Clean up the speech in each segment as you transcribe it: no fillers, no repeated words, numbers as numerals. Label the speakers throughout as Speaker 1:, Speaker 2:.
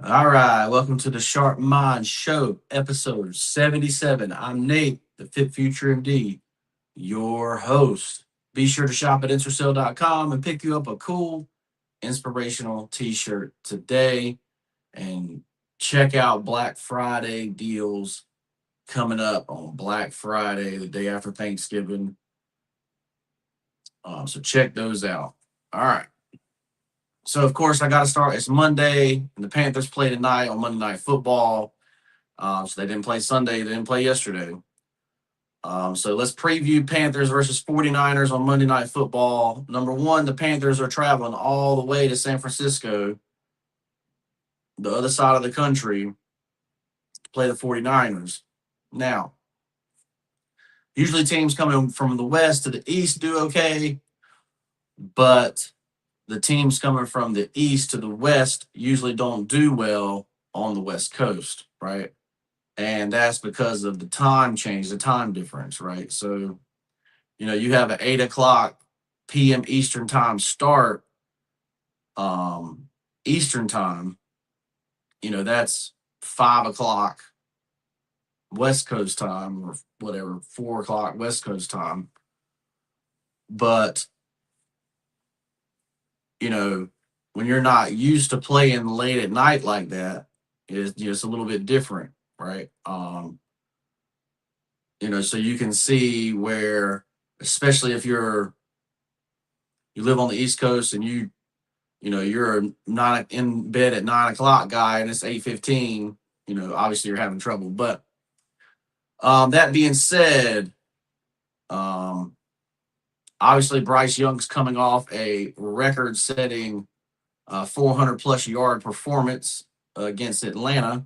Speaker 1: All right, welcome to the Sharp Mind Show, episode 77. I'm Nate, the Fit Future MD, your host. Be sure to shop at intercell.com and pick you up a cool, inspirational t shirt today. And check out Black Friday deals coming up on Black Friday, the day after Thanksgiving. So check those out. All right. So, of course, I got to start. It's Monday, and the Panthers play tonight on Monday Night Football. So they didn't play Sunday. They didn't play yesterday. So let's preview Panthers versus 49ers on Monday Night Football. Number one, the Panthers are traveling all the way to San Francisco, the other side of the country, to play the 49ers. Now, usually teams coming from the west to the east do okay, but the teams coming from the east to the west usually don't do well on the west coast, right? And that's because of the time change, the time difference, right? So, you have an 8 o'clock p.m. Eastern time start, Eastern time, that's 5 o'clock West Coast time or whatever, 4 o'clock West Coast time. But, you know, when you're not used to playing late at night like that, it's just a little bit different, right? So you can see where, especially if you live on the East Coast and you're not in bed at 9 o'clock guy and it's 8:15, obviously you're having trouble. But that being said, um, obviously Bryce Young's coming off a record-setting 400 plus yard performance against Atlanta,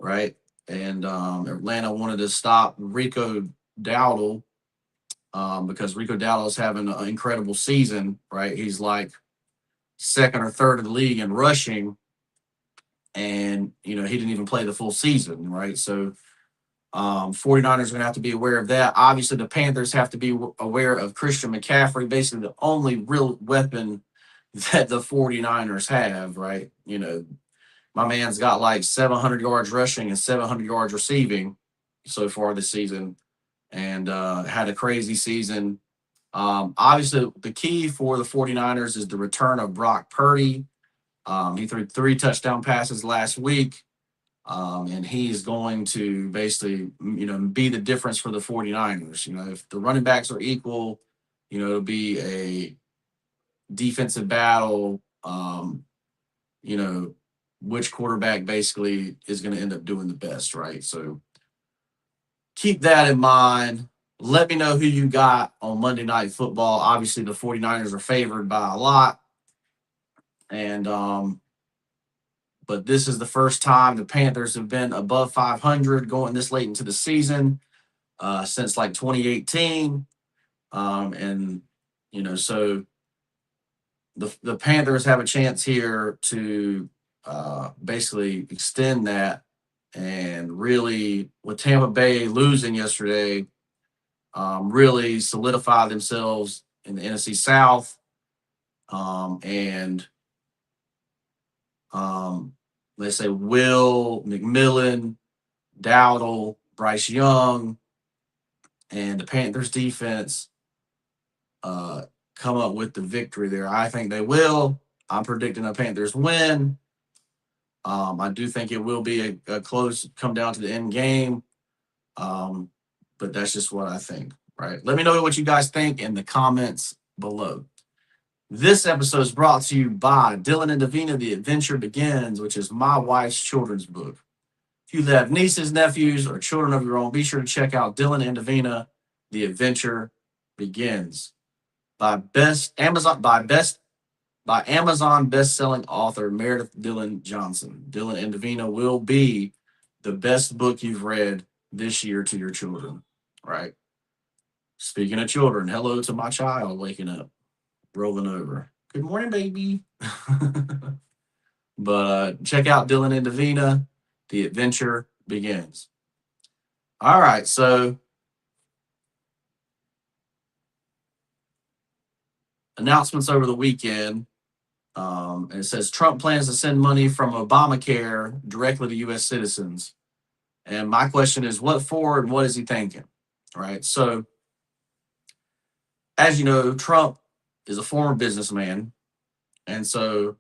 Speaker 1: right? And Atlanta wanted to stop Rico Dowdle because Rico Dowdle is having an incredible season, right? He's like second or third in the league in rushing, and he didn't even play the full season, right? So 49ers are going to have to be aware of that. Obviously, the Panthers have to be aware of Christian McCaffrey, basically the only real weapon that the 49ers have, right? My man's got like 700 yards rushing and 700 yards receiving so far this season, and had a crazy season. Obviously, the key for the 49ers is the return of Purdy. He threw 3 touchdown passes last week, and he's going to basically, be the difference for the 49ers. If the running backs are equal, it'll be a defensive battle. You know, which quarterback basically is going to end up doing the best, right? So keep that in mind. Let me know who you got on Monday Night Football. Obviously, the 49ers are favored by a lot. And but this is the first time the Panthers have been above 500 going this late into the season since like 2018. And so the Panthers have a chance here to basically extend that, and really, with Tampa Bay losing yesterday, really solidify themselves in the NFC South. And Let's say Will, McMillan, Dowdle, Bryce Young, and the Panthers defense come up with the victory there. I think they will. I'm predicting a Panthers win. I do think it will be a close, come down to the end game. But that's just what I think, right? Let me know what you guys think in the comments below. This episode is brought to you by Dylan and Davina, The Adventure Begins, which is my wife's children's book. If you have nieces, nephews, or children of your own, be sure to check out Dylan and Davina, The Adventure Begins. By Amazon best-selling author Meredith Dillon Johnson. Dylan and Davina will be the best book you've read this year to your children, right? Speaking of children, hello to my child waking up, rolling over. Good morning, baby. But check out Dylan and Davina. The Adventure Begins. All right, so announcements over the weekend. And it says Trump plans to send money from Obamacare directly to U.S. citizens. And my question is, what for and what is he thinking? Right. So, as you know, Trump is a former businessman. And so,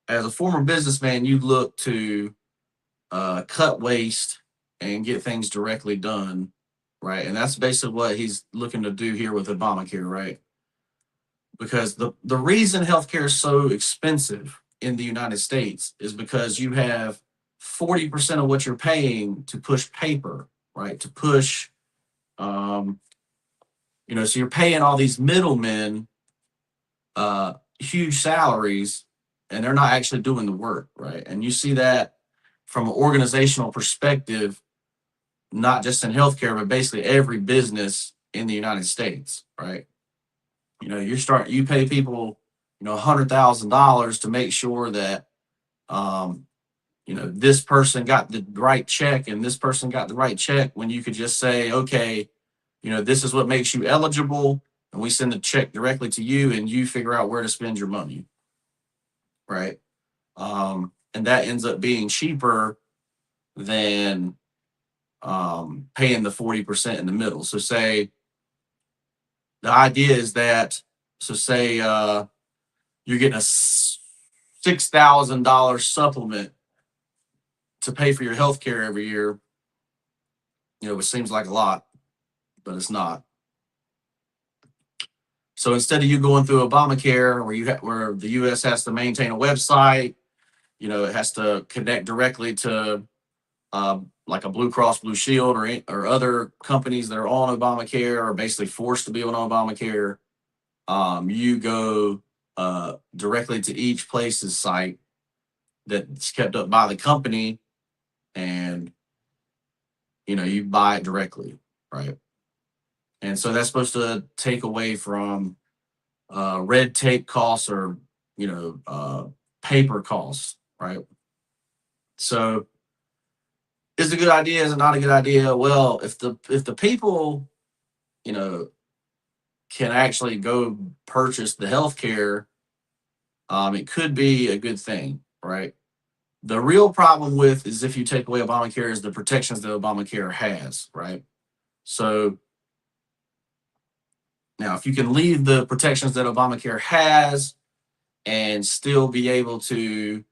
Speaker 1: as a former businessman, you look to cut waste and get things directly done. Right. And that's basically what he's looking to do here with Obamacare. Right. Because the reason healthcare is so expensive in the United States is because you have 40% of what you're paying to push paper, right? To push, um, so you're paying all these middlemen huge salaries, and they're not actually doing the work, right? And you see that from an organizational perspective, not just in healthcare, but basically every business in the United States, right? You pay people, $100,000 to make sure that, um, this person got the right check and this person got the right check, when you could just say, okay, this is what makes you eligible, and we send the check directly to you, and you figure out where to spend your money, right? And that ends up being cheaper than paying the 40% in the middle. So say the idea is that, so say you're getting a $6,000 supplement to pay for your health care every year, which seems like a lot, but it's not. So instead of you going through Obamacare, where the U.S. has to maintain a website, it has to connect directly to like a Blue Cross Blue Shield or other companies that are on Obamacare, or basically forced to be on Obamacare. You go directly to each place's site that's kept up by the company, and you buy it directly, right? And so that's supposed to take away from red tape costs, or paper costs, right? So, is it a good idea? Is it not a good idea? Well, if the people, you know, can actually go purchase the healthcare, it could be a good thing, right? The real problem with is if you take away Obamacare is the protections that Obamacare has, right? So now, if you can leave the protections that Obamacare has and still be able to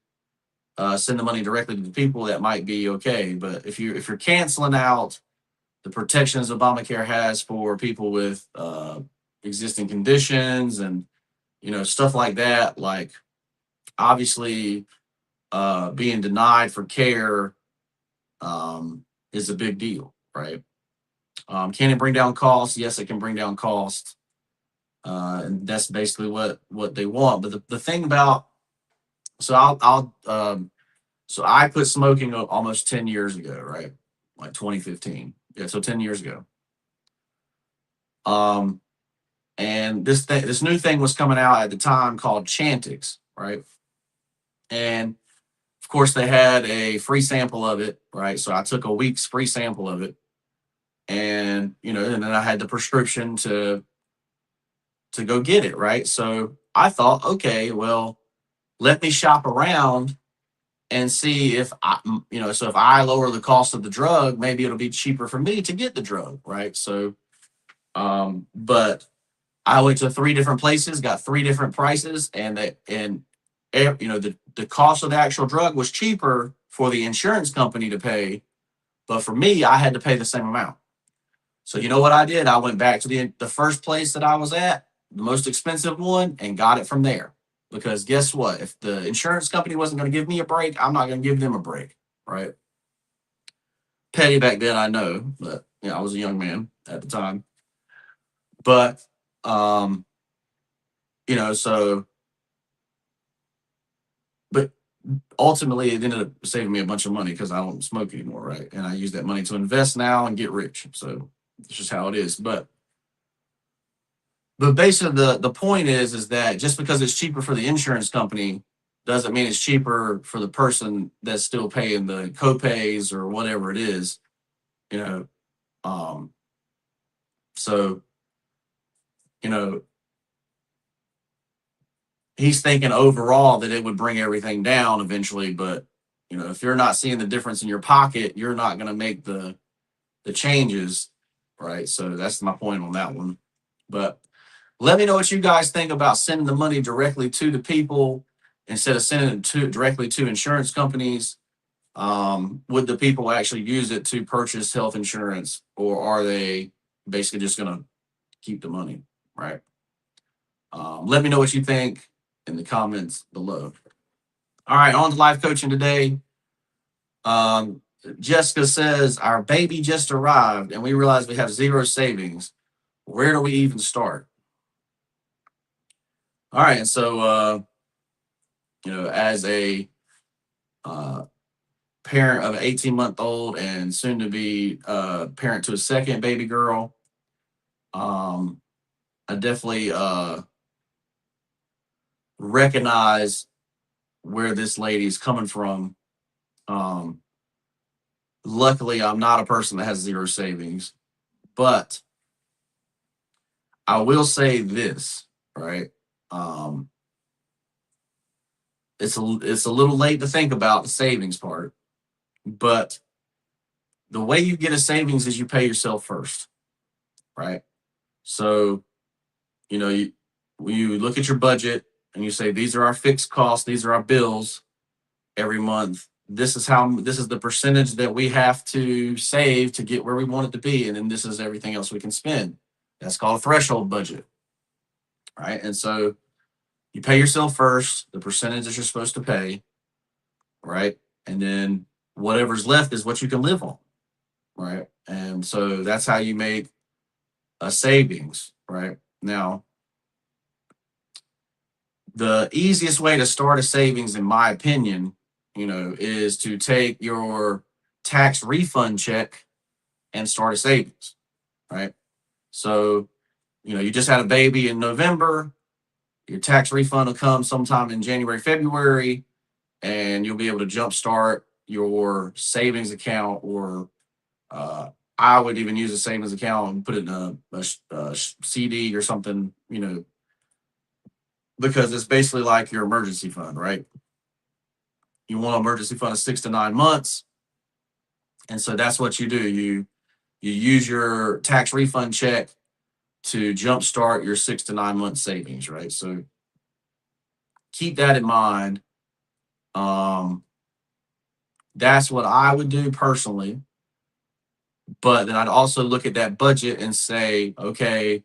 Speaker 1: send the money directly to the people, that might be okay. But if you're canceling out the protections Obamacare has for people with existing conditions and stuff like that, like obviously being denied for care is a big deal, right? Can it bring down costs? Yes, it can bring down costs, and that's basically what they want. But the thing about, so so I quit smoking almost 10 years ago, right? Like 2015. Yeah, so 10 years ago. Um, and this new thing was coming out at the time called Chantix, right? And of course, they had a free sample of it, right? So I took a week's free sample of it, and and then I had the prescription to go get it, right? So I thought, okay, well, let me shop around and see if so if I lower the cost of the drug, maybe it'll be cheaper for me to get the drug, right? So, but I went to three different places, got three different prices, the cost of the actual drug was cheaper for the insurance company to pay, but for me, I had to pay the same amount. So you know what I did? I went back to the first place that I was at, the most expensive one, and got it from there. Because guess what? If the insurance company wasn't going to give me a break, I'm not going to give them a break, right? Petty back then, I know, but I was a young man at the time. But so but ultimately it ended up saving me a bunch of money because I don't smoke anymore, right? And I use that money to invest now and get rich. So it's just how it is. But basically the point is that just because it's cheaper for the insurance company doesn't mean it's cheaper for the person that's still paying the copays or whatever it is, you know. Um, so, you know, he's thinking overall that it would bring everything down eventually. But if you're not seeing the difference in your pocket, you're not going to make the changes, right? So that's my point on that one. But let me know what you guys think about sending the money directly to the people instead of sending it directly to insurance companies. Would the people actually use it to purchase health insurance, or are they basically just going to keep the money, right? Let me know what you think in the comments below. All right, on to life coaching today. Um, Jessica says, our baby just arrived and we realize we have zero savings. Where do we even start? All right, so as a uh, parent of an 18-month-old and soon to be parent to a second baby girl, I definitely recognize where this lady's coming from. Um, Luckily, I'm not a person that has zero savings, but I will say this, right? Um, it's a little late to think about the savings part, but the way you get a savings is you pay yourself first, right? So you look at your budget and you say these are our fixed costs, these are our bills every month. This is the percentage that we have to save to get where we want it to be, and then this is everything else we can spend. That's called a threshold budget, right? And so you pay yourself first, the percentage that you're supposed to pay, right? And then whatever's left is what you can live on, right? And so that's how you make a savings, right? Now, the easiest way to start a savings, in my opinion, is to take your tax refund check and start a savings, right? So, you just had a baby in November, your tax refund will come sometime in January, February, and you'll be able to jumpstart your savings account, or I would even use a savings account and put it in a CD or something, because it's basically like your emergency fund, right? You want an emergency fund of 6 to 9 months, and so that's what you do. You use your tax refund check to jumpstart your 6 to 9 month savings, right? So keep that in mind. Um, that's what I would do personally. But then I'd also look at that budget and say, okay,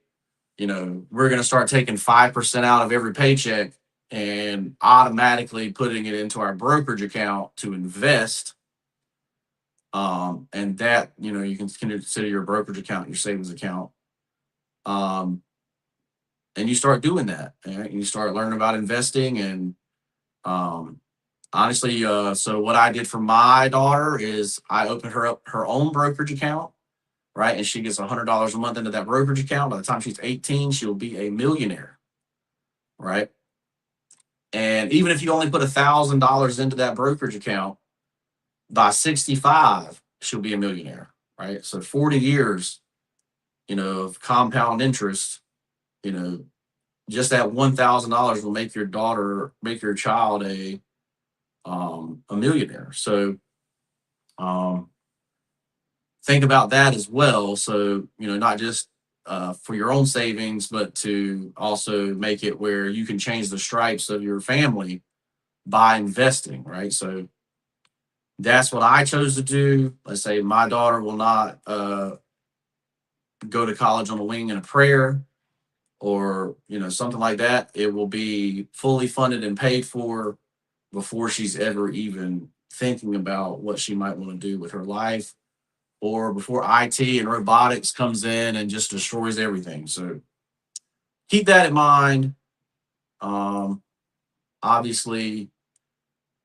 Speaker 1: we're going to start taking 5% out of every paycheck and automatically putting it into our brokerage account to invest. And that, you can consider your brokerage account, your savings account. And you start doing that, right? And you start learning about investing. And honestly, so what I did for my daughter is I opened her up her own brokerage account, right? And she gets $100 a month into that brokerage account. By the time she's 18, she'll be a millionaire, right? And even if you only put $1,000 into that brokerage account, by 65, she'll be a millionaire, right? So 40 years, of compound interest, you know, just that $1,000 will make your child a millionaire. So um, think about that as well. So not just for your own savings, but to also make it where you can change the stripes of your family by investing, right? So that's what I chose to do. Let's say my daughter will not go to college on a wing and a prayer, or something like that. It will be fully funded and paid for before she's ever even thinking about what she might want to do with her life, or before IT and robotics comes in and just destroys everything. So keep that in mind. Um, Obviously,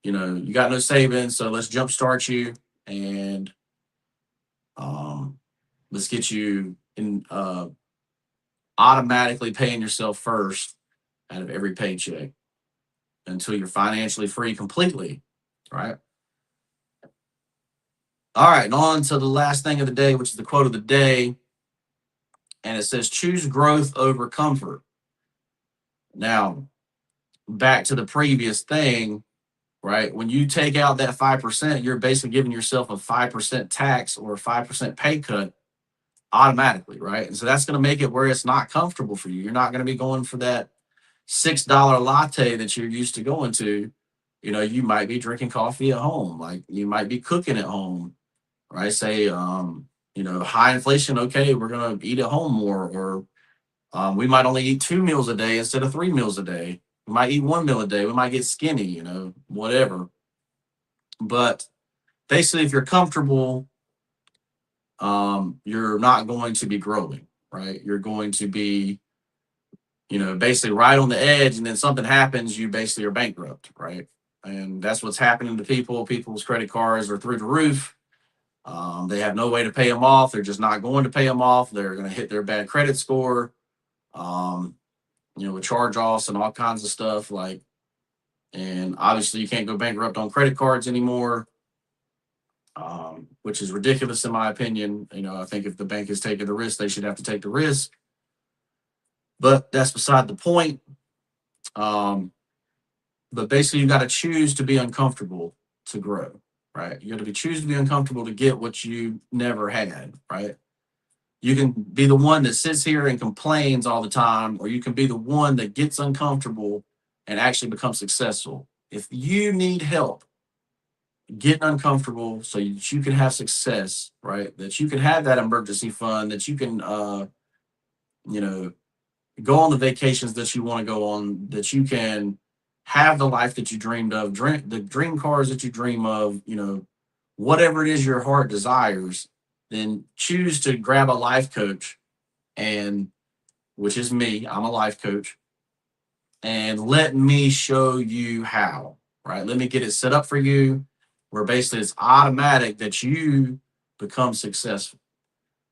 Speaker 1: you got no savings, so let's jumpstart you, and let's get you in automatically paying yourself first out of every paycheck until you're financially free completely, right? All right, and on to the last thing of the day, which is the quote of the day. And it says, choose growth over comfort. Now, back to the previous thing, right? When you take out that 5%, you're basically giving yourself a 5% tax or a 5% pay cut automatically, right? And so that's going to make it where it's not comfortable for you. You're not going to be going for that $6 latte that you're used to going to. You know, you might be drinking coffee at home, like you might be cooking at home, right? Say, you know, high inflation, okay, we're going to eat at home more, or we might only eat 2 meals a day instead of 3 meals a day. We might eat 1 meal a day. We might get skinny, you know, whatever. But basically, if you're comfortable, you're not going to be growing, right? You're going to be, you know, basically right on the edge, and then something happens, you basically are bankrupt, right? And that's what's happening to people. People's credit cards are through the roof. They have no way to pay them off. They're just not going to pay them off. They're going to hit their bad credit score, um, you know, with charge offs and all kinds of stuff. Like, and obviously, you can't go bankrupt on credit cards anymore, which is ridiculous in my opinion. You know, I think if the bank is taking the risk, they should have to take the risk. But that's beside the point. Um, but basically, you got to choose to be uncomfortable to grow, right? You got to be choose to be uncomfortable to get what you never had, right? You can be the one that sits here and complains all the time, or you can be the one that gets uncomfortable and actually becomes successful. If you need help getting uncomfortable so that you can have success, right? That you can have that emergency fund, that you can, you know, go on the vacations that you want to go on, that you can have the life that you dreamed of, the dream cars that you dream of, you know, whatever it is your heart desires, then choose to grab a life coach, and which is me, I'm a life coach, and let me show you how, right? Let me get it set up for you where basically it's automatic that you become successful.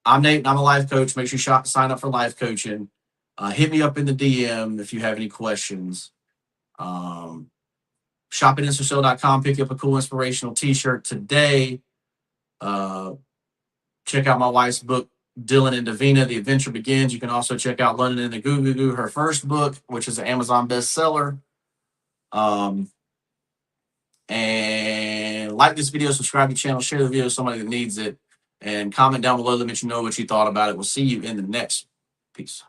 Speaker 1: I'm Nate, and I'm a life coach. Make sure you sign up for life coaching. Hit me up in the DM if you have any questions. Um, Shop at Inspirational.com. Pick up a cool inspirational t-shirt today. Uh, Check out my wife's book, Dylan and Davina, The Adventure Begins. You can also check out London and the Goo Goo Goo, her first book, which is an Amazon bestseller. Um, and like this video, subscribe to the channel, share the video with somebody that needs it, and comment down below. Let me know what you thought about it. We'll see you in the next piece.